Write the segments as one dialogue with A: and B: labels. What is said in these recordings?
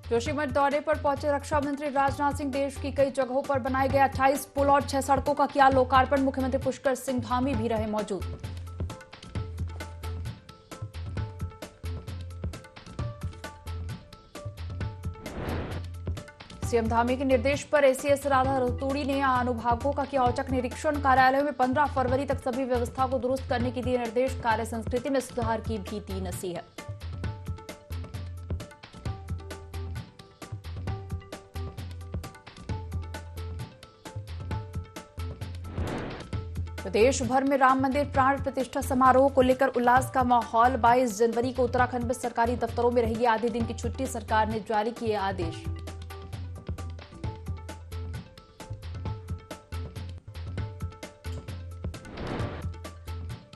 A: जोशीमठ दौरे पर पहुंचे रक्षा मंत्री राजनाथ सिंह। देश की कई जगहों पर बनाए गए 28 पुल और 6 सड़कों का किया लोकार्पण। मुख्यमंत्री पुष्कर सिंह धामी भी रहे मौजूद। सीएम धामी के निर्देश पर एसीएस राधा रतूड़ी ने अनुभागों का किया औचक निरीक्षण। कार्यालयों में 15 फरवरी तक सभी व्यवस्था को दुरुस्त करने के दिए निर्देश। कार्य संस्कृति में सुधार की भी दी नसीहत। देश भर में राम मंदिर प्राण प्रतिष्ठा समारोह को लेकर उल्लास का माहौल। 22 जनवरी को उत्तराखंड में सरकारी दफ्तरों में रहेगी आधे दिन की छुट्टी। सरकार ने जारी किए आदेश।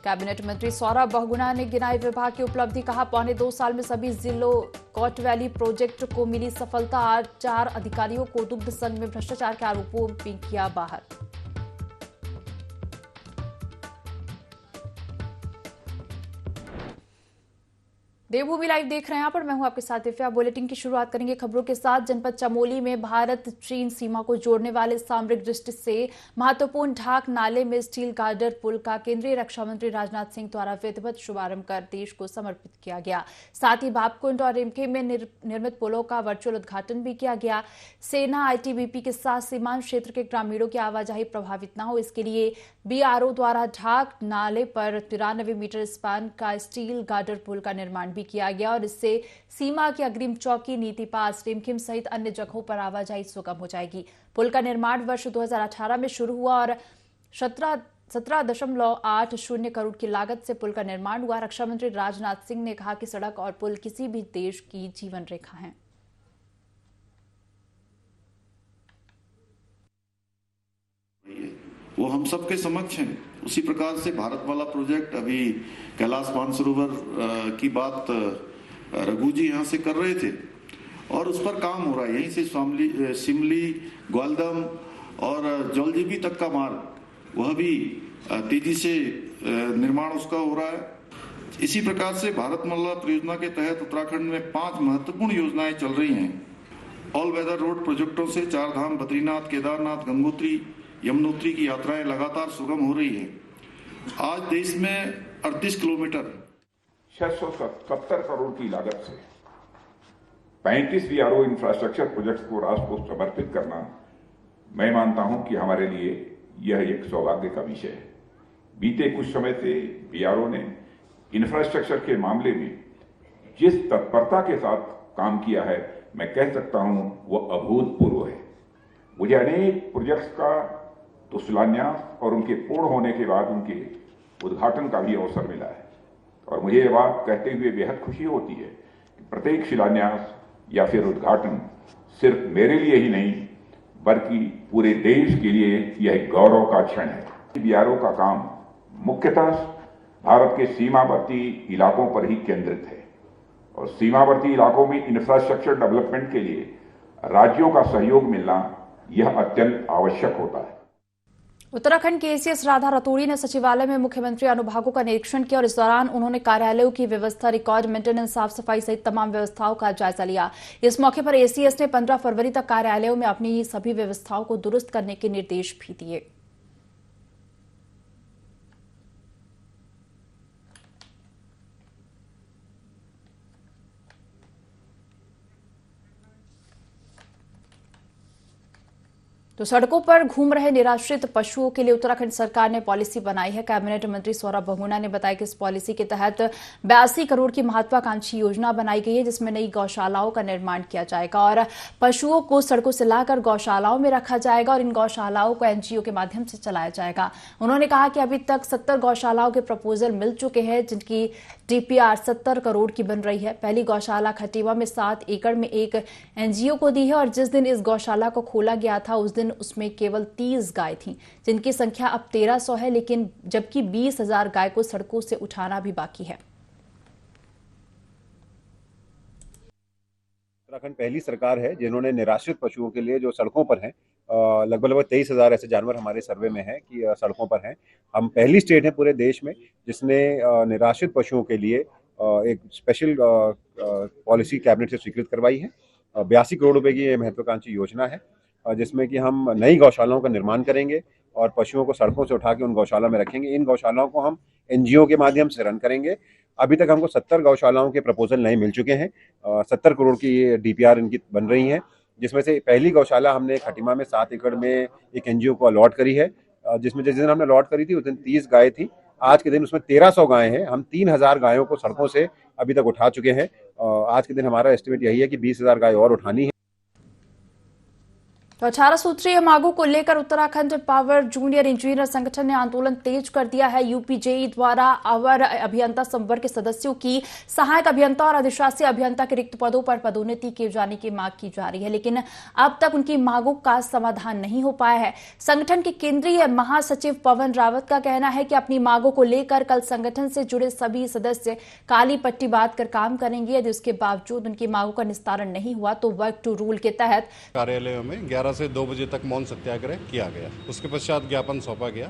A: कैबिनेट मंत्री सौरभ बहुगुणा ने गिनाई विभाग की उपलब्धि। कहा, पौने 2 साल में सभी जिलों कोट वैली प्रोजेक्ट को मिली सफलता। आज 4 अधिकारियों को दुग्ध संघ में भ्रष्टाचार के आरोपों में किया बाहर। देवभूमि लाइव देख रहे हैं, यहाँ पर मैं हूं आपके साथ दिव्या। बुलेटिन की शुरुआत करेंगे खबरों के साथ। जनपद चमोली में भारत चीन सीमा को जोड़ने वाले सामरिक दृष्टि से महत्वपूर्ण ढाक नाले में स्टील गार्डर पुल का केंद्रीय रक्षा मंत्री राजनाथ सिंह द्वारा विधिवत शुभारंभ कर देश को समर्पित किया गया। साथ ही भापकुंड और रिमके में निर्मित पुलों का वर्चुअल उद्घाटन भी किया गया। सेना आईटीबीपी के साथ सीमांत क्षेत्र के ग्रामीणों की आवाजाही प्रभावित न हो, इसके लिए बीआरओ द्वारा ढाक नाले पर 93 मीटर स्पान का स्टील गार्डर पुल का निर्माण भी किया गया और इससे सीमा की अग्रिम चौकी, नीति पास, रिमखिम सहित अन्य जगहों पर आवाजाही सुगम हो जाएगी। पुल का निर्माण वर्ष 2018 में शुरू हुआ और 17.80 करोड़ की लागत से पुल का निर्माण हुआ। रक्षा मंत्री राजनाथ सिंह ने कहा कि सड़क और पुल किसी भी देश की जीवन रेखा है।
B: वो हम सबके समक्ष हैं। उसी प्रकार से भारत वाला प्रोजेक्ट अभी कैलाश मानसरोवर की बात रघु जी यहाँ से कर रहे थे और उस पर काम हो रहा है। यहीं से शिमली, ग्वालदम और जौलजीबी तक का मार्ग, वह भी तेजी से निर्माण उसका हो रहा है। इसी प्रकार से भारतमाला परियोजना के तहत उत्तराखंड में 5 महत्वपूर्ण योजनाएं चल रही हैं। ऑल वेदर रोड प्रोजेक्टों से 4 धाम, बद्रीनाथ, केदारनाथ, गंगोत्री, यमुनोत्री की यात्राएं लगातार सुगम हो रही है। आज देश में 38 किलोमीटर
C: 670 करोड़ की लागत से 35 बीआरओ इंफ्रास्ट्रक्चर प्रोजेक्ट्स को राष्ट्र को समर्पित करना, मैं मानता हूं कि हमारे लिए यह एक सौभाग्य का विषय है। बीते कुछ समय से बीआरओ ने इंफ्रास्ट्रक्चर के मामले में जिस तत्परता के साथ काम किया है, मैं कह सकता हूं वह अभूतपूर्व है। मुझे अनेक प्रोजेक्ट्स का तो शिलान्यास और उनके पूर्ण होने के बाद उनके उद्घाटन का भी अवसर मिला है और मुझे ये बात कहते हुए बेहद खुशी होती है कि प्रत्येक शिलान्यास या फिर उद्घाटन सिर्फ मेरे लिए ही नहीं बल्कि पूरे देश के लिए यह एक गौरव का क्षण है। बीआरओ का काम मुख्यतः भारत के सीमावर्ती इलाकों पर ही केंद्रित है और सीमावर्ती इलाकों में इंफ्रास्ट्रक्चर डेवलपमेंट के लिए राज्यों का सहयोग मिलना यह अत्यंत आवश्यक होता है।
A: उत्तराखंड के एसीएस राधा रतूड़ी ने सचिवालय में मुख्यमंत्री अनुभागों का निरीक्षण किया और इस दौरान उन्होंने कार्यालयों की व्यवस्था, रिकॉर्ड मेंटेनेंस, साफ सफाई सहित तमाम व्यवस्थाओं का जायजा लिया। इस मौके पर एसीएस ने 15 फरवरी तक कार्यालयों में अपनी सभी व्यवस्थाओं को दुरुस्त करने के निर्देश भी दिए। तो सड़कों पर घूम रहे निराश्रित पशुओं के लिए उत्तराखंड सरकार ने पॉलिसी बनाई है। कैबिनेट मंत्री सौरभ बहुगुणा ने बताया कि इस पॉलिसी के तहत 82 करोड़ की महत्वाकांक्षी योजना बनाई गई है, जिसमें नई गौशालाओं का निर्माण किया जाएगा और पशुओं को सड़कों से लाकर गौशालाओं में रखा जाएगा और इन गौशालाओं को एनजीओ के माध्यम से चलाया जाएगा। उन्होंने कहा कि अभी तक 70 गौशालाओं के प्रपोजल मिल चुके हैं, जिनकी डीपीआर 70 करोड़ की बन रही है। पहली गौशाला खटीवा में 7 एकड़ में एक एनजीओ को दी है और जिस दिन इस गौशाला को खोला गया था उस दिन उसमें केवल 30 गाय थीं, जिनकी संख्या अब 1300 है, लेकिन जबकि 20,000 गाय को सड़कों से उठाना भी बाकी है।
D: उत्तराखंड पहली सरकार है जिन्होंने निराश्रित पशुओं के लिए जो सड़कों पर हैं, लगभग 23,000 ऐसे जानवर हमारे सर्वे में हैं कि सड़कों पर हैं। हम पहली स्टेट है पूरे देश में जिसने निराश्रित पशुओं के लिए एक स्पेशल पॉलिसी कैबिनेट से स्वीकृत करवाई है 82 करोड़ रुपए की ये महत्वाकांक्षी योजना है, जिसमें कि हम नई गौशालाओं का निर्माण करेंगे और पशुओं को सड़कों से उठा के उन गौशाला में रखेंगे। इन गौशालाओं को हम एनजीओ के माध्यम से रन करेंगे। अभी तक हमको 70 गौशालाओं के प्रपोजल नए मिल चुके हैं। 70 करोड़ की ये डीपीआर इनकी बन रही है, जिसमें से पहली गौशाला हमने खटीमा में 7 एकड़ में एक एनजीओ को अलॉट करी है, जिसमें जिस दिन हमने अलॉट करी थी उस दिन 30 गाय थी। आज के दिन उसमें 1300 गायें हैं। हम 3000 गायों को सड़कों से अभी तक उठा चुके हैं। आज के दिन हमारा एस्टिमेट यही है कि 20,000 गाय और उठानी है।
A: तो 18 सूत्रीय मांगों को लेकर उत्तराखंड पावर जूनियर इंजीनियर संगठन ने आंदोलन तेज कर दिया है। यूपीजेई द्वारा अवर अभियंता संवर्ग के सदस्यों की सहायक अभियंता और अधिशासी अभियंता के रिक्त पदों पर पदोन्नति किए जाने की मांग की जा रही है, लेकिन अब तक उनकी मांगों का समाधान नहीं हो पाया है। संगठन के केंद्रीय महासचिव पवन रावत का कहना है कि अपनी मांगों को लेकर कल संगठन से जुड़े सभी सदस्य काली पट्टी बांधकर काम करेंगे। यदि उसके बावजूद उनकी मांगों का निस्तारण नहीं हुआ तो वर्क टू रूल के तहत
E: कार्यालयों में 11 से 2 बजे तक मौन सत्याग्रह किया गया। उसके पश्चात ज्ञापन सौंपा गया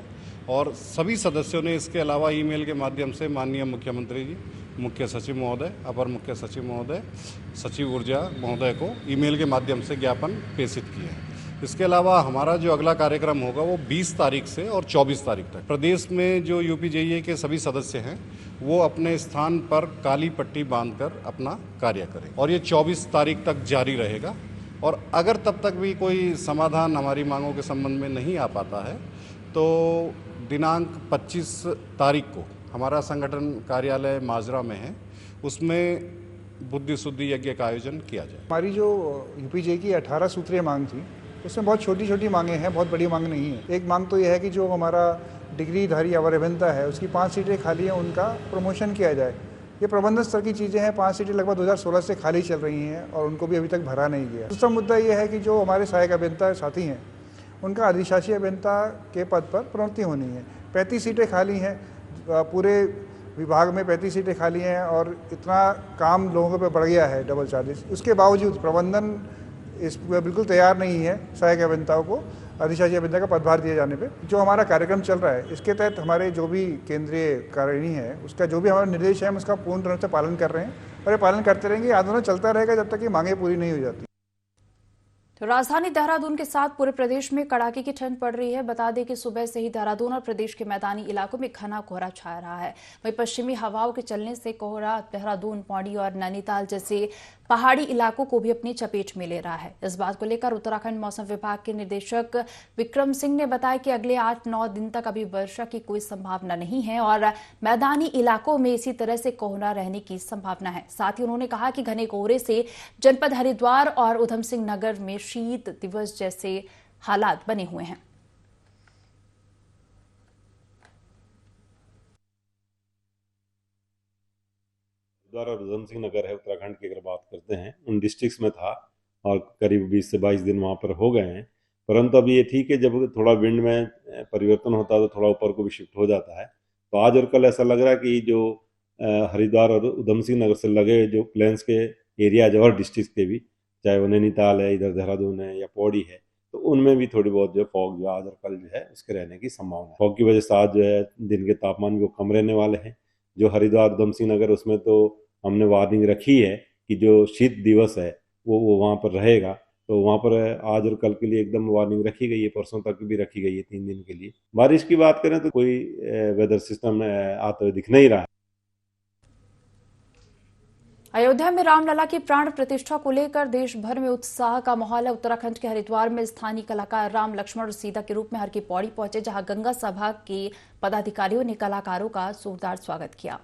E: और सभी सदस्यों ने इसके अलावा ईमेल के माध्यम से माननीय मुख्यमंत्री जी, मुख्य सचिव महोदय, अपर मुख्य सचिव महोदय, सचिव ऊर्जा महोदय को ईमेल के माध्यम से ज्ञापन प्रेषित किए हैं। इसके अलावा हमारा जो अगला कार्यक्रम होगा वो 20 तारीख से और 24 तारीख तक प्रदेश में जो यूपीजेईए के सभी सदस्य हैं वो अपने स्थान पर काली पट्टी बांधकर अपना कार्य करें और ये 24 तारीख तक जारी रहेगा। और अगर तब तक भी कोई समाधान हमारी मांगों के संबंध में नहीं आ पाता है तो दिनांक 25 तारीख को हमारा संगठन कार्यालय माजरा में है, उसमें बुद्धि शुद्धि यज्ञ का आयोजन किया जाए।
F: हमारी जो यूपीजेई की 18 सूत्रीय मांग थी उसमें बहुत छोटी छोटी मांगें हैं, बहुत बड़ी मांग नहीं है। एक मांग तो यह है कि जो हमारा डिग्रीधारी अवर अभियंता है उसकी 5 सीटें खाली हैं, उनका प्रमोशन किया जाए। ये प्रबंधन स्तर की चीज़ें हैं। 5 सीटें लगभग 2016 से खाली चल रही हैं और उनको भी अभी तक भरा नहीं गया। दूसरा मुद्दा ये है कि जो हमारे सहायक अभियंता साथी हैं उनका अधिशासी अभियंता के पद पर प्रोन्नति होनी है। 35 सीटें खाली हैं, पूरे विभाग में 35 सीटें खाली हैं और इतना काम लोगों पे बढ़ गया है, डबल चार्जेस। उसके बावजूद प्रबंधन इस बिल्कुल तैयार नहीं है सहायक अभियंताओं को अधिशासी अभियंता का पदभार दिए जाने पे। जो हमारा कार्यक्रम चल रहा है इसके तहत हमारे जो भी केंद्रीय कार्यकारिणी है उसका जो भी हमारा निर्देश है हम उसका पूर्ण रूप से पालन कर रहे हैं और ये पालन करते रहेंगे। आंदोलन चलता रहेगा जब तक ये मांगे पूरी नहीं हो जाती।
A: तो राजधानी देहरादून के साथ पूरे प्रदेश में कड़ाके की ठंड पड़ रही है। बता दें कि सुबह से ही देहरादून और प्रदेश के मैदानी इलाकों में घना कोहरा छाया रहा है। वहीं पश्चिमी हवाओं के चलने से कोहरा देहरादून, पौड़ी और नैनीताल जैसे पहाड़ी इलाकों को भी अपनी चपेट में ले रहा है। इस बात को लेकर उत्तराखंड मौसम विभाग के निदेशक विक्रम सिंह ने बताया कि अगले 8-9 दिन तक अभी वर्षा की कोई संभावना नहीं है और मैदानी इलाकों में इसी तरह से कोहरा रहने की संभावना है। साथ ही उन्होंने कहा कि घने कोहरे से जनपद हरिद्वार और उधम सिंह नगर में शीत दिवस जैसे हालात बने हुए हैं।
G: हरिद्वार और उधम सिंह नगर है उत्तराखंड की अगर बात करते हैं, उन डिस्ट्रिक्ट्स में था और करीब 20 से 22 दिन वहाँ पर हो गए हैं। परंतु अभी ये ठीक है, जब थोड़ा विंड में परिवर्तन होता है तो थोड़ा ऊपर को भी शिफ्ट हो जाता है। तो आज और कल ऐसा लग रहा है कि जो हरिद्वार और उधम सिंह नगर से लगे जो प्लेन्स के एरियाज और डिस्ट्रिक्ट के भी, चाहे वो नैनीताल है, इधर देहरादून है या पौड़ी है, तो उनमें भी थोड़ी बहुत जो फॉग जो आज और कल जो है उसके रहने की संभावना है। फॉग की वजह से आज जो है दिन के तापमान भी वो कम रहने वाले हैं। जो हरिद्वार उधम सिंह नगर उसमें तो हमने वार्निंग रखी है कि जो शीत दिवस है वो वहाँ पर रहेगा। तो वहाँ पर आज और कल के लिए एकदम वार्निंग रखी गई है, परसों तक भी रखी गई है 3 दिन के लिए। बारिश की बात करें तो कोई वेदर सिस्टम आते हुए दिख नहीं रहा है।
A: अयोध्या में रामलला की प्राण प्रतिष्ठा को लेकर देश भर में उत्साह का माहौल है। उत्तराखंड के हरिद्वार में स्थानीय कलाकार राम, लक्ष्मण और सीता के रूप में हर की पौड़ी पहुंचे, जहां गंगा सभा के पदाधिकारियों ने कलाकारों का जोरदार स्वागत किया।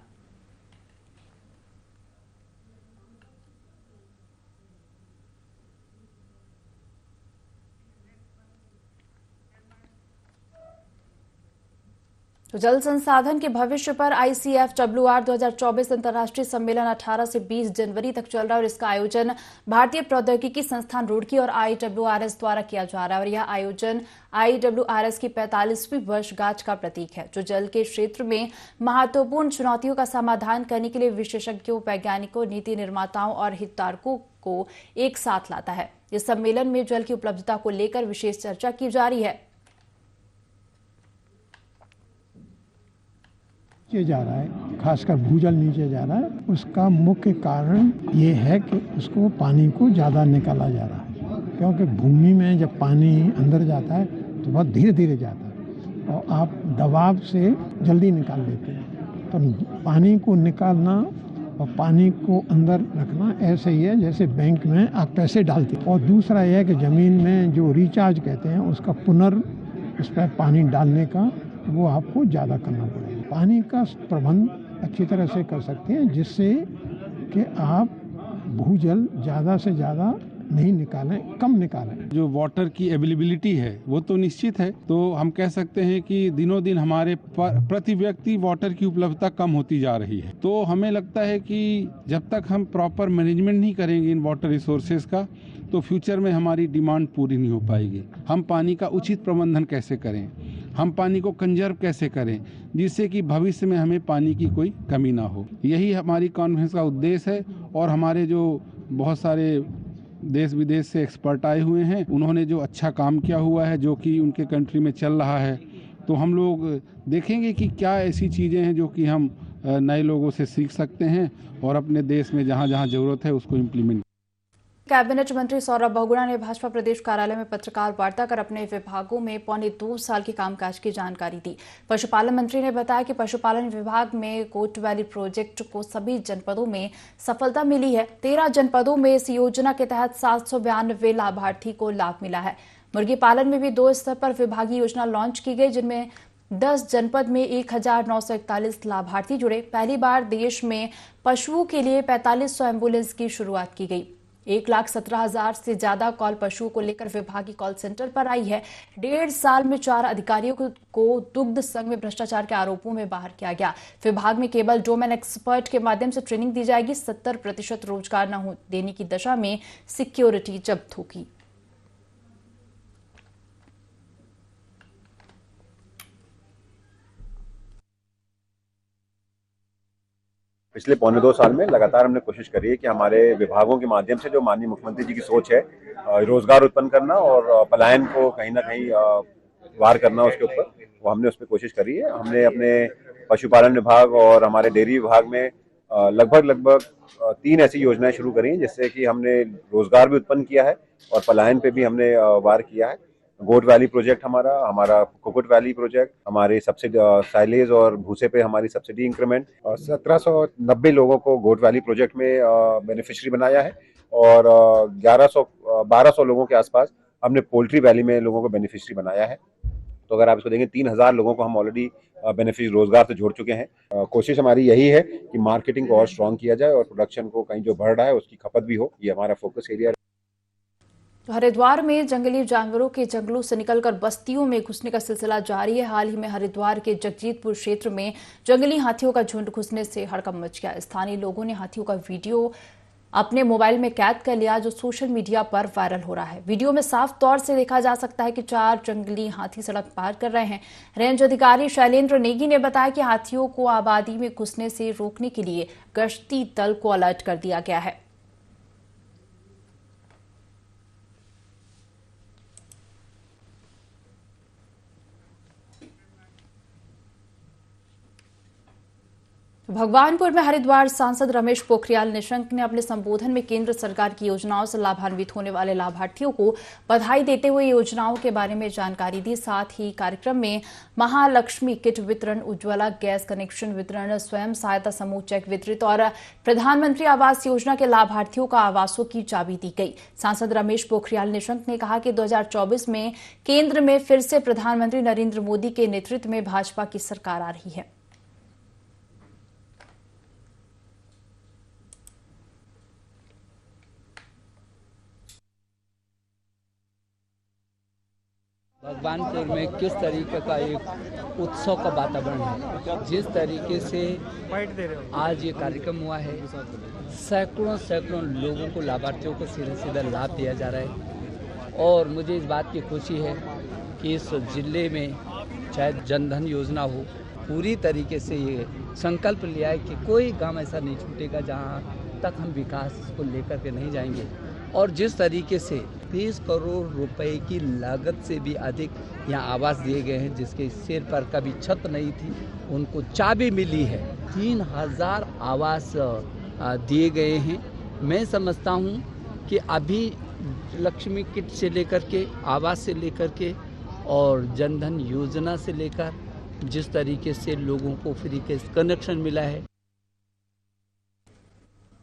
A: तो जल संसाधन के भविष्य पर ICFWR 2024 अंतर्राष्ट्रीय सम्मेलन 18 से 20 जनवरी तक चल रहा है और इसका आयोजन भारतीय प्रौद्योगिकी संस्थान रुड़की और IWRS द्वारा किया जा रहा है। और यह आयोजन IWRS की 45वीं वर्षगांठ का प्रतीक है, जो जल के क्षेत्र में महत्वपूर्ण चुनौतियों का समाधान करने के लिए विशेषज्ञों, वैज्ञानिकों, नीति निर्माताओं और हितधारकों को एक साथ लाता है। इस सम्मेलन में जल की उपलब्धता को लेकर विशेष चर्चा की जा रही है।
H: नीचे जा रहा है, खासकर भूजल नीचे जा रहा है, उसका मुख्य कारण ये है कि उसको पानी को ज़्यादा निकाला जा रहा है, क्योंकि भूमि में जब पानी अंदर जाता है तो बहुत धीरे धीरे जाता है और आप दबाव से जल्दी निकाल लेते हैं। तो पानी को निकालना और पानी को अंदर रखना ऐसे ही है जैसे बैंक में आप पैसे डालते हैं। और दूसरा यह है कि ज़मीन में जो रिचार्ज कहते हैं उसका उस पर पानी डालने का वो आपको ज़्यादा करना पड़ेगा। पानी का प्रबंध अच्छी तरह से कर सकते हैं जिससे कि आप भूजल ज़्यादा से ज़्यादा नहीं निकालें, कम निकालें।
I: जो वाटर की अवेलेबिलिटी है वो तो निश्चित है, तो हम कह सकते हैं कि दिनों दिन हमारे प्रति व्यक्ति वाटर की उपलब्धता कम होती जा रही है। तो हमें लगता है कि जब तक हम प्रॉपर मैनेजमेंट नहीं करेंगे इन वाटर रिसोर्सेज का, तो फ्यूचर में हमारी डिमांड पूरी नहीं हो पाएगी। हम पानी का उचित प्रबंधन कैसे करें, हम पानी को कंजर्व कैसे करें, जिससे कि भविष्य में हमें पानी की कोई कमी ना हो। यही हमारी कॉन्फ्रेंस का उद्देश्य है। और हमारे जो बहुत सारे देश विदेश से एक्सपर्ट आए हुए हैं, उन्होंने जो अच्छा काम किया हुआ है जो कि उनके कंट्री में चल रहा है, तो हम लोग देखेंगे कि क्या ऐसी चीज़ें हैं जो कि हम नए लोगों से सीख सकते हैं और अपने देश में जहाँ जहाँ ज़रूरत है उसको इम्प्लीमेंट।
A: कैबिनेट मंत्री सौरभ बहुगुणा ने भाजपा प्रदेश कार्यालय में पत्रकार वार्ता कर अपने विभागों में पौने 2 साल के कामकाज की जानकारी दी। पशुपालन मंत्री ने बताया कि पशुपालन विभाग में गोट वैली प्रोजेक्ट को सभी जनपदों में सफलता मिली है। 13 जनपदों में इस योजना के तहत 792 लाभार्थी को लाभ मिला है। मुर्गी पालन में भी 2 स्तर पर विभागीय योजना लॉन्च की गई, जिनमें 10 जनपद में 1941 लाभार्थी जुड़े। पहली बार देश में पशुओं के लिए 4500 एम्बुलेंस की शुरुआत की गई। 1,17,000 से ज्यादा कॉल पशुओं को लेकर विभागीय कॉल सेंटर पर आई है। 1.5 साल में 4 अधिकारियों को दुग्ध संघ में भ्रष्टाचार के आरोपों में बाहर किया गया। विभाग में केवल डोमेन एक्सपर्ट के माध्यम से ट्रेनिंग दी जाएगी। 70% रोजगार न देने की दशा में सिक्योरिटी जब्त होगी।
D: पिछले पौने 2 साल में लगातार हमने कोशिश करी है कि हमारे विभागों के माध्यम से जो माननीय मुख्यमंत्री जी की सोच है, रोजगार उत्पन्न करना और पलायन को कहीं ना कहीं वार करना, उसके ऊपर वो हमने उस पर कोशिश करी है। हमने अपने पशुपालन विभाग और हमारे डेयरी विभाग में लगभग 3 ऐसी योजनाएं शुरू करी हैं जिससे कि हमने रोजगार भी उत्पन्न किया है और पलायन पे भी हमने वार किया है। गोट वैली प्रोजेक्ट हमारा कुकुट वैली प्रोजेक्ट, हमारे सब्सिडी साइलेज और भूसे पे हमारी सब्सिडी इंक्रीमेंट, और 1790 लोगों को गोट वैली प्रोजेक्ट में बेनिफिशियरी बनाया है और 1200 लोगों के आसपास हमने पोल्ट्री वैली में लोगों को बेनिफिशियरी बनाया है। तो अगर आप इसको देखें 3000 लोगों को हम ऑलरेडी बेनिफिशियरी रोजगार से जोड़ चुके हैं। कोशिश हमारी यही है कि मार्केटिंग को और स्ट्रॉन्ग किया जाए और प्रोडक्शन को कहीं जो बढ़ रहा है उसकी खपत भी हो। ये हमारा फोकस एरिया है।
A: हरिद्वार में जंगली जानवरों के जंगलों से निकलकर बस्तियों में घुसने का सिलसिला जारी है। हाल ही में हरिद्वार के जगजीतपुर क्षेत्र में जंगली हाथियों का झुंड घुसने से हड़कंप मच गया। स्थानीय लोगों ने हाथियों का वीडियो अपने मोबाइल में कैद कर लिया, जो सोशल मीडिया पर वायरल हो रहा है। वीडियो में साफ तौर से देखा जा सकता है कि 4 जंगली हाथी सड़क पार कर रहे हैं। रेंज अधिकारी शैलेंद्र नेगी ने बताया कि हाथियों को आबादी में घुसने से रोकने के लिए गश्ती दल को अलर्ट कर दिया गया है। भगवानपुर में हरिद्वार सांसद रमेश पोखरियाल निशंक ने अपने संबोधन में केंद्र सरकार की योजनाओं से लाभान्वित होने वाले लाभार्थियों को बधाई देते हुए योजनाओं के बारे में जानकारी दी। साथ ही कार्यक्रम में महालक्ष्मी किट वितरण, उज्ज्वला गैस कनेक्शन वितरण, स्वयं सहायता समूह चेक वितरित और प्रधानमंत्री आवास योजना के लाभार्थियों का आवासों की चाबी दी गई। सांसद रमेश पोखरियाल निशंक ने कहा कि 2024 में केंद्र में फिर से प्रधानमंत्री नरेंद्र मोदी के नेतृत्व में भाजपा की सरकार आ रही है।
J: भगवानपुर में किस तरीके का एक उत्सव का वातावरण है, जिस तरीके से आज ये कार्यक्रम हुआ है, सैकड़ों लोगों को, लाभार्थियों को सीधा लाभ दिया जा रहा है। और मुझे इस बात की खुशी है कि इस जिले में चाहे जनधन योजना हो, पूरी तरीके से ये संकल्प लिया है कि कोई गांव ऐसा नहीं छूटेगा जहां तक हम विकास को लेकर के नहीं जाएंगे। और जिस तरीके से 30 करोड़ रुपए की लागत से भी अधिक यहाँ आवास दिए गए हैं, जिसके सिर पर कभी छत नहीं थी, उनको चाबी मिली है। 3000 आवास दिए गए हैं। मैं समझता हूँ कि अभी लक्ष्मी किट से लेकर के, आवास से लेकर के और जनधन योजना से लेकर जिस तरीके से लोगों को फ्री के कनेक्शन मिला है।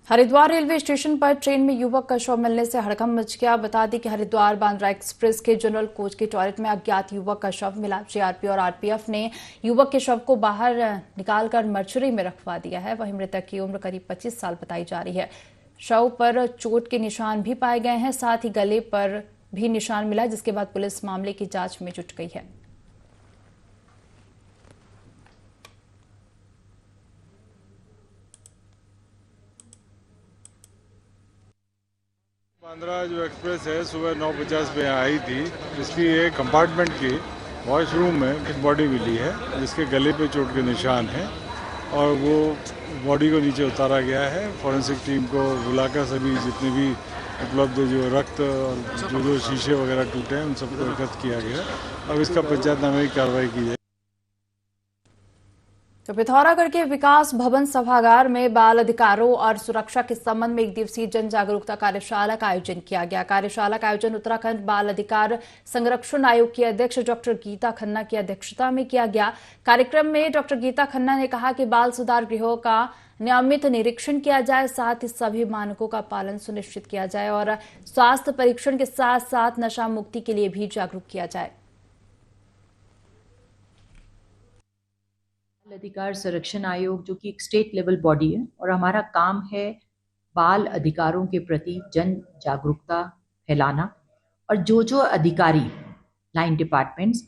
A: हरिद्वार रेलवे स्टेशन पर ट्रेन में युवक का शव मिलने से हड़कंप मच गया। बता दें कि हरिद्वार बांद्रा एक्सप्रेस के जनरल कोच के टॉयलेट में अज्ञात युवक का शव मिला। जीआरपी और आरपीएफ ने युवक के शव को बाहर निकालकर मर्चरी में रखवा दिया है। वहीं मृतक की उम्र करीब 25 साल बताई जा रही है। शव पर चोट के निशान भी पाए गए हैं, साथ ही गले पर भी निशान मिला, जिसके बाद पुलिस मामले की जांच में जुट गई है।
K: बांद्रा जो एक्सप्रेस है सुबह 9:50 पे आई थी। इसकी एक कंपार्टमेंट की वॉशरूम में एक बॉडी मिली है, जिसके गले पे चोट के निशान है और वो बॉडी को नीचे उतारा गया है। फॉरेंसिक टीम को बुलाकर सभी जितने भी उपलब्ध जो रक्त और जो शीशे वगैरह टूटे हैं उन सबको एकत्र किया गया। अब इसका पंचायतनामे की कार्रवाई की जाए।
A: तो पिथौरागढ़ के विकास भवन सभागार में बाल अधिकारों और सुरक्षा के संबंध में एक दिवसीय जन जागरूकता कार्यशाला का आयोजन किया गया। कार्यशाला का आयोजन उत्तराखंड बाल अधिकार संरक्षण आयोग की अध्यक्ष डॉक्टर गीता खन्ना की अध्यक्षता में किया गया। कार्यक्रम में डॉक्टर गीता खन्ना ने कहा कि बाल सुधार गृहों का नियमित निरीक्षण किया जाए, साथ ही सभी मानकों का पालन सुनिश्चित किया जाए और स्वास्थ्य परीक्षण के साथ साथ नशा मुक्ति के लिए भी जागरूक किया जाए।
L: बाल अधिकार संरक्षण आयोग जो कि एक स्टेट लेवल बॉडी है और हमारा काम है बाल अधिकारों के प्रति जन जागरूकता फैलाना। और जो अधिकारी लाइन डिपार्टमेंट्स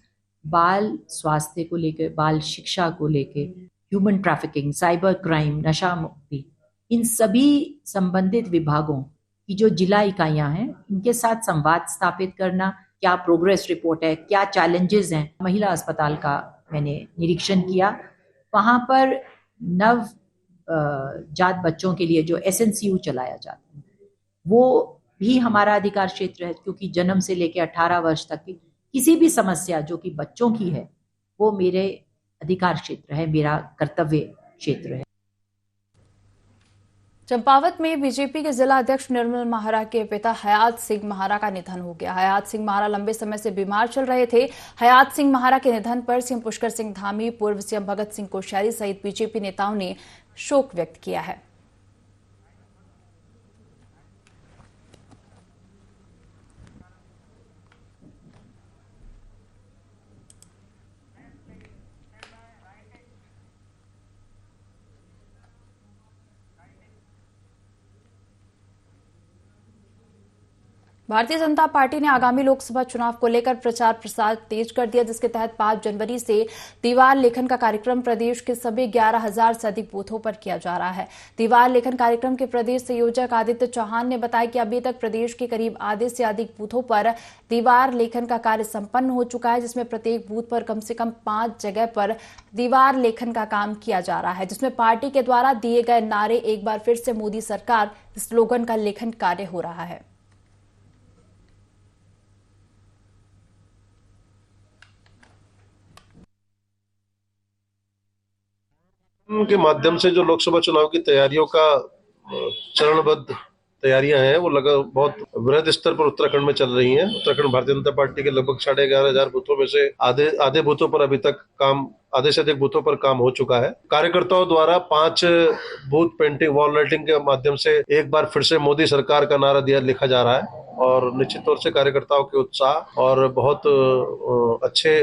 L: बाल स्वास्थ्य को लेकर, बाल शिक्षा को लेकर, ह्यूमन ट्रैफिकिंग, साइबर क्राइम, नशा मुक्ति, इन सभी संबंधित विभागों की जो जिला इकाइयां हैं, इनके साथ संवाद स्थापित करना, क्या प्रोग्रेस रिपोर्ट है, क्या चैलेंजेस हैं। महिला अस्पताल का मैंने निरीक्षण किया, वहाँ पर नव जात बच्चों के लिए जो SNCU चलाया जाता है वो भी हमारा अधिकार क्षेत्र है, क्योंकि जन्म से लेकर 18 वर्ष तक की किसी भी समस्या जो कि बच्चों की है वो मेरे अधिकार क्षेत्र है, मेरा कर्तव्य क्षेत्र है।
A: चंपावत में बीजेपी के जिला अध्यक्ष निर्मल महारा के पिता हयात सिंह महारा का निधन हो गया। हयात सिंह महारा लंबे समय से बीमार चल रहे थे। हयात सिंह महारा के निधन पर सीएम पुष्कर सिंह धामी, पूर्व सीएम भगत सिंह कोश्यारी सहित बीजेपी नेताओं ने शोक व्यक्त किया है। भारतीय जनता पार्टी ने आगामी लोकसभा चुनाव को लेकर प्रचार प्रसार तेज कर दिया, जिसके तहत 5 जनवरी से दीवार लेखन का कार्यक्रम प्रदेश के सभी 11,000 से अधिक बूथों पर किया जा रहा है। दीवार लेखन कार्यक्रम के प्रदेश संयोजक आदित्य चौहान ने बताया कि अभी तक प्रदेश के करीब आधे से अधिक बूथों पर दीवार लेखन का कार्य संपन्न हो चुका है, जिसमें प्रत्येक बूथ पर कम से कम 5 जगह पर दीवार लेखन का काम किया जा रहा है, जिसमें पार्टी के द्वारा दिए गए नारे एक बार फिर से मोदी सरकार स्लोगन का लेखन कार्य हो रहा है।
M: के माध्यम से जो लोकसभा चुनाव की तैयारियों का चरणबद्ध तैयारियां हैं वो बहुत वृहद स्तर पर उत्तराखंड में चल रही हैं। उत्तराखंड भारतीय जनता पार्टी के लगभग 11,500 बूथों में से आधे बूथों पर अभी तक आधे से अधिक बूथों पर काम हो चुका है। कार्यकर्ताओं द्वारा 5 बूथ पेंटिंग, वॉल राइटिंग के माध्यम से एक बार फिर से मोदी सरकार का नारा लिखा जा रहा है और निश्चित तौर से कार्यकर्ताओं के उत्साह और बहुत अच्छे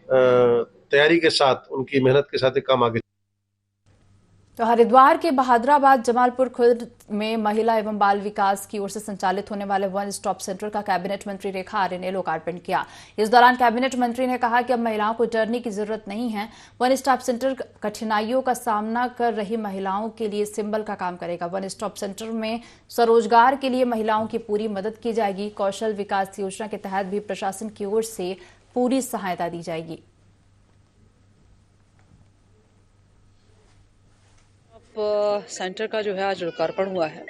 M: तैयारी के साथ, उनकी मेहनत के साथ काम आगे।
A: तो हरिद्वार के बहादुराबाद जमालपुर खुर्द में महिला एवं बाल विकास की ओर से संचालित होने वाले वन स्टॉप सेंटर का कैबिनेट मंत्री रेखा आर्य ने लोकार्पण किया। इस दौरान कैबिनेट मंत्री ने कहा कि अब महिलाओं को डरने की जरूरत नहीं है। वन स्टॉप सेंटर कठिनाइयों का सामना कर रही महिलाओं के लिए सिंबल का काम करेगा। वन स्टॉप सेंटर में स्वरोजगार के लिए महिलाओं की पूरी मदद की जाएगी। कौशल विकास योजना के तहत भी प्रशासन की ओर से पूरी सहायता दी जाएगी।
N: सेंटर का जो है आज लोकार्पण हुआ है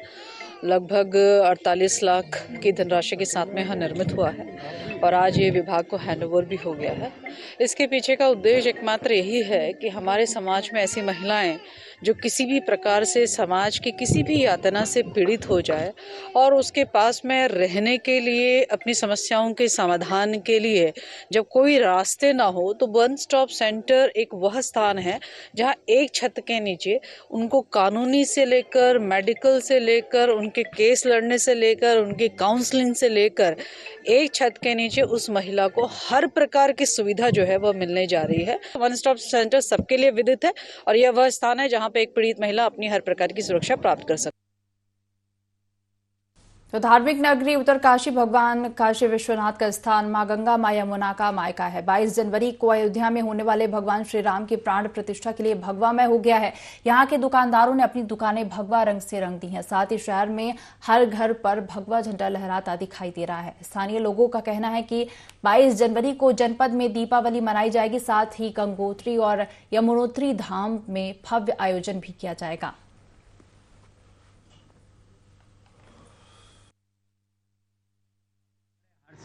N: लगभग 48 लाख की धनराशि के साथ में यहाँ निर्मित हुआ है और आज ये विभाग को हैंडओवर भी हो गया है। इसके पीछे का उद्देश्य एकमात्र यही है कि हमारे समाज में ऐसी महिलाएं जो किसी भी प्रकार से समाज की किसी भी यातना से पीड़ित हो जाए और उसके पास में रहने के लिए, अपनी समस्याओं के समाधान के लिए जब कोई रास्ते ना हो, तो वन स्टॉप सेंटर एक वह स्थान है जहां एक छत के नीचे उनको कानूनी से लेकर, मेडिकल से लेकर, उनके केस लड़ने से लेकर, उनकी काउंसलिंग से लेकर एक छत के नीचे उस महिला को हर प्रकार की सुविधा जो है वह मिलने जा रही है। वन स्टॉप सेंटर सबके लिए विदित है और यह वह स्थान है जहां पे एक पीड़ित महिला अपनी हर प्रकार की सुरक्षा प्राप्त कर सकती है।
A: तो धार्मिक नगरी उत्तरकाशी भगवान काशी विश्वनाथ का स्थान मां गंगा मां यमुना का मायका है। 22 जनवरी को अयोध्या में होने वाले भगवान श्री राम की प्राण प्रतिष्ठा के लिए भगवामय हो गया है। यहाँ के दुकानदारों ने अपनी दुकानें भगवा रंग से रंग दी हैं। साथ ही शहर में हर घर पर भगवा झंडा लहराता दिखाई दे रहा है। स्थानीय लोगों का कहना है कि 22 जनवरी को जनपद में दीपावली मनाई जाएगी। साथ ही गंगोत्री और यमुनोत्री धाम में भव्य आयोजन भी किया जाएगा।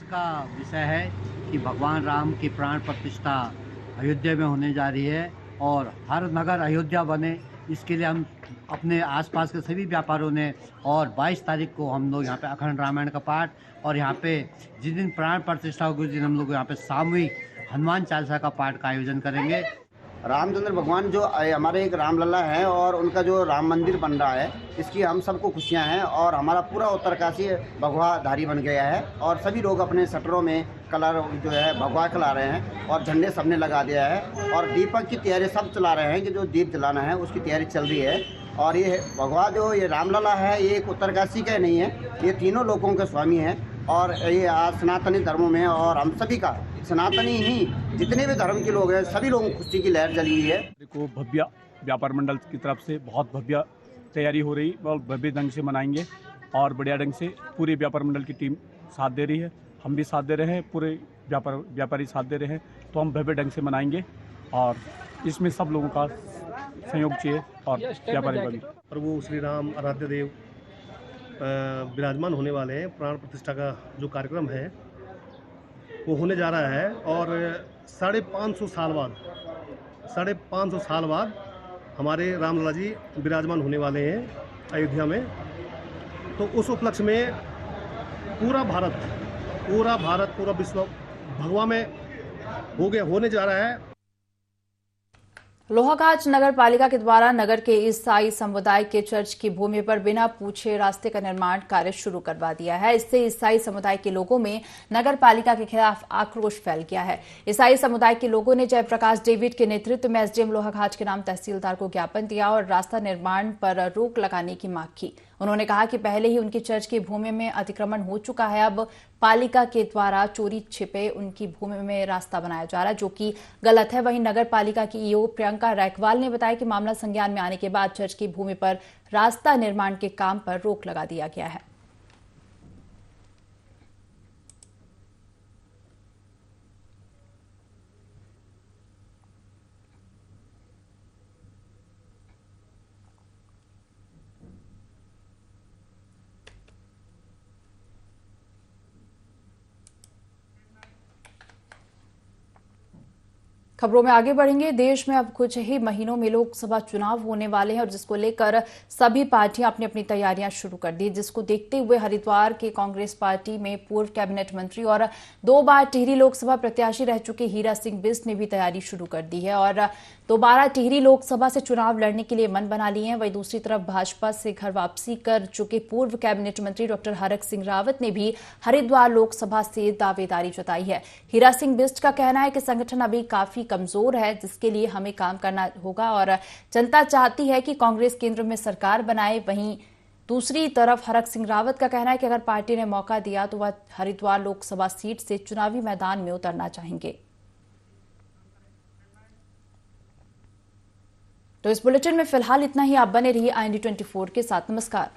O: का विषय है कि भगवान राम की प्राण प्रतिष्ठा अयोध्या में होने जा रही है और हर नगर अयोध्या बने, इसके लिए हम अपने आसपास के सभी व्यापारियों ने और 22 तारीख को हम लोग यहाँ पे अखंड रामायण का पाठ और यहाँ पे जिस दिन प्राण प्रतिष्ठा होगी उस दिन हम लोग यहाँ पे सामूहिक हनुमान चालीसा का पाठ का आयोजन करेंगे।
P: रामचंद्र भगवान जो हमारे एक रामलला है और उनका जो राम मंदिर बन रहा है, इसकी हम सबको खुशियां हैं और हमारा पूरा उत्तरकाशी भगवाधारी बन गया है और सभी लोग अपने शटरों में कलर जो है भगवा खिला रहे हैं और झंडे सबने लगा दिया है और दीपक की तैयारी सब चला रहे हैं कि जो दीप जलाना है उसकी तैयारी चल रही है। और ये भगवा जो ये रामलला है ये एक उत्तरकाशी का नहीं है, ये तीनों लोगों के स्वामी है और ये आज सनातनी धर्मों में और हम सभी का सनातनी ही जितने भी धर्म के लोग हैं सभी लोगों को खुशी की लहर जली हुई है।
Q: को भव्य व्यापार मंडल की तरफ से बहुत भव्य तैयारी हो रही और भव्य ढंग से मनाएंगे और बढ़िया ढंग से पूरी व्यापार मंडल की टीम साथ दे रही है, हम भी साथ दे रहे हैं, पूरे व्यापारी साथ दे रहे हैं, तो हम भव्य ढंग से मनाएंगे और इसमें सब लोगों का सहयोग चाहिए और व्यापारी
R: और वो श्री राम आराध्य देव विराजमान होने वाले हैं। प्राण प्रतिष्ठा का जो कार्यक्रम है वो होने जा रहा है और 550 साल बाद हमारे रामलला जी विराजमान होने वाले हैं अयोध्या में। तो उस उपलक्ष्य में पूरा भारत पूरा विश्व भगवा में होने जा रहा है।
A: लोहाघाट नगर पालिका के द्वारा नगर के ईसाई समुदाय के चर्च की भूमि पर बिना पूछे रास्ते का निर्माण कार्य शुरू करवा दिया है। इससे ईसाई समुदाय के लोगों में नगर पालिका के खिलाफ आक्रोश फैल गया है। ईसाई समुदाय के लोगों ने जयप्रकाश डेविड के नेतृत्व में एसडीएम लोहाघाट के नाम तहसीलदार को ज्ञापन दिया और रास्ता निर्माण पर रोक लगाने की मांग की। उन्होंने कहा कि पहले ही उनकी चर्च की भूमि में अतिक्रमण हो चुका है, अब पालिका के द्वारा चोरी छिपे उनकी भूमि में रास्ता बनाया जा रहा है, जो कि गलत है। वहीं नगर पालिका की ईओ प्रियंका रैकवाल ने बताया कि मामला संज्ञान में आने के बाद चर्च की भूमि पर रास्ता निर्माण के काम पर रोक लगा दिया गया है। खबरों में आगे बढ़ेंगे। देश में अब कुछ ही महीनों में लोकसभा चुनाव होने वाले हैं और जिसको लेकर सभी पार्टियां अपनी अपनी तैयारियां शुरू कर दी, जिसको देखते हुए हरिद्वार के कांग्रेस पार्टी में पूर्व कैबिनेट मंत्री और 2 बार टिहरी लोकसभा प्रत्याशी रह चुके हीरा सिंह बिष्ट ने भी तैयारी शुरू कर दी है और दोबारा टिहरी लोकसभा से चुनाव लड़ने के लिए मन बना लिए हैं। वहीं दूसरी तरफ भाजपा से घर वापसी कर चुके पूर्व कैबिनेट मंत्री डॉक्टर हरक सिंह रावत ने भी हरिद्वार लोकसभा से दावेदारी जताई है। हीरा सिंह बिष्ट का कहना है कि संगठन अभी काफी कमजोर है, जिसके लिए हमें काम करना होगा और जनता चाहती है कि कांग्रेस केंद्र में सरकार बनाए। वहीं दूसरी तरफ हरक सिंह रावत का कहना है कि अगर पार्टी ने मौका दिया तो वह हरिद्वार लोकसभा सीट से चुनावी मैदान में उतरना चाहेंगे। तो इस बुलेटिन में फिलहाल इतना ही। आप बने रहिए IND24 के साथ। नमस्कार।